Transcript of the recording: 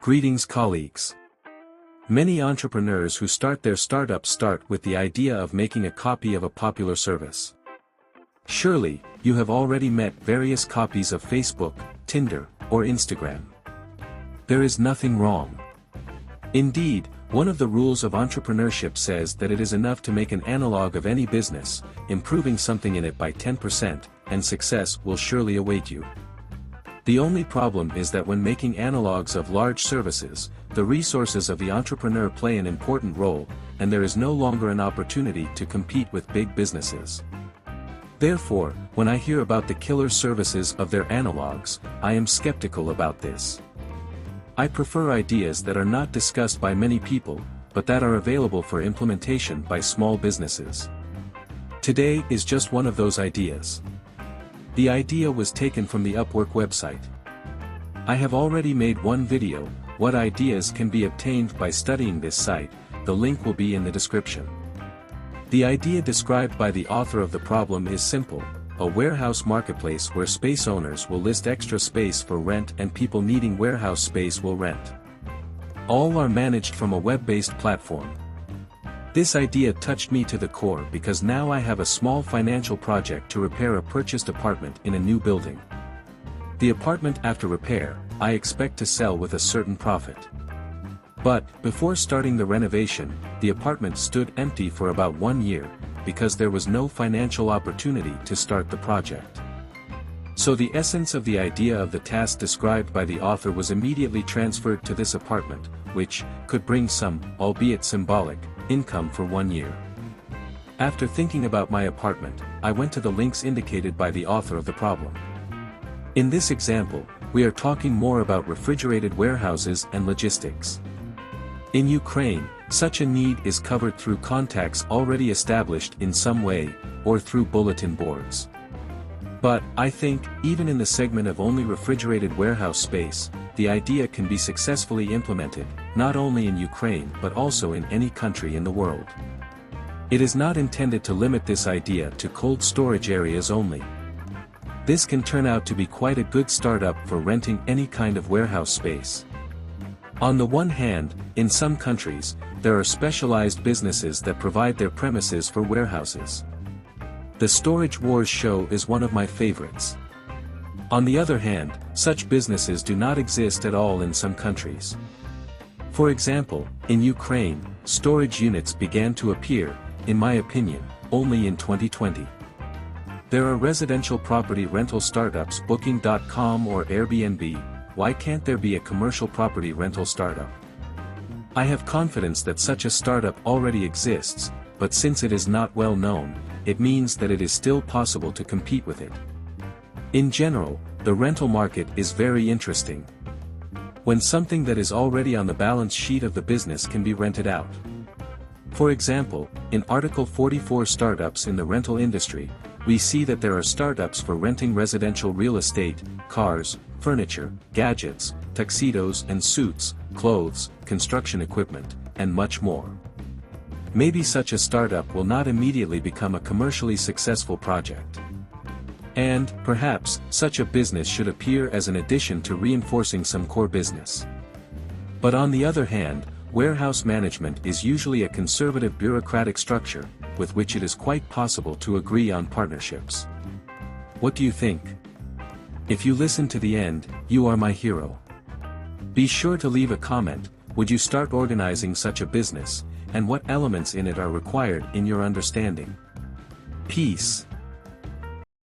Greetings colleagues. Many entrepreneurs who start their startups start with the idea of making a copy of a popular service. Surely, you have already met various copies of Facebook, Tinder, or Instagram. There is nothing wrong. Indeed, one of the rules of entrepreneurship says that it is enough to make an analog of any business, improving something in it by 10%, and success will surely await you. The only problem is that when making analogs of large services, the resources of the entrepreneur play an important role, and there is no longer an opportunity to compete with big businesses. Therefore, when I hear about the killer services of their analogs, I am skeptical about this. I prefer ideas that are not discussed by many people, but that are available for implementation by small businesses. Today is just one of those ideas. The idea was taken from the Upwork website. I have already made one video, what ideas can be obtained by studying this site, the link will be in the description. The idea described by the author of the problem is simple, a warehouse marketplace where space owners will list extra space for rent and people needing warehouse space will rent. All are managed from a web-based platform. This idea touched me to the core because now I have a small financial project to repair a purchased apartment in a new building. The apartment after repair, I expect to sell with a certain profit. But, before starting the renovation, the apartment stood empty for about 1 year, because there was no financial opportunity to start the project. So the essence of the idea of the task described by the author was immediately transferred to this apartment, which could bring some, albeit symbolic, income for 1 year. After thinking about my apartment, I went to the links indicated by the author of the problem. In this example, we are talking more about refrigerated warehouses and logistics. In Ukraine, such a need is covered through contacts already established in some way, or through bulletin boards. But, I think, even in the segment of only refrigerated warehouse space, the idea can be successfully implemented, not only in Ukraine but also in any country in the world. It is not intended to limit this idea to cold storage areas only. This can turn out to be quite a good startup for renting any kind of warehouse space. On the one hand, in some countries, there are specialized businesses that provide their premises for warehouses. The Storage Wars show is one of my favorites. On the other hand, such businesses do not exist at all in some countries. For example, in Ukraine, storage units began to appear, in my opinion, only in 2020. There are residential property rental startups Booking.com or Airbnb, why can't there be a commercial property rental startup? I have confidence that such a startup already exists, but since it is not well known, it means that it is still possible to compete with it. In general, the rental market is very interesting. When something that is already on the balance sheet of the business can be rented out. For example, in Article 44 Startups in the Rental Industry, we see that there are startups for renting residential real estate, cars, furniture, gadgets, tuxedos and suits, clothes, construction equipment, and much more. Maybe such a startup will not immediately become a commercially successful project. And, perhaps, such a business should appear as an addition to reinforcing some core business. But on the other hand, warehouse management is usually a conservative bureaucratic structure, with which it is quite possible to agree on partnerships. What do you think? If you listen to the end, you are my hero. Be sure to leave a comment, would you start organizing such a business, and what elements in it are required in your understanding? Peace.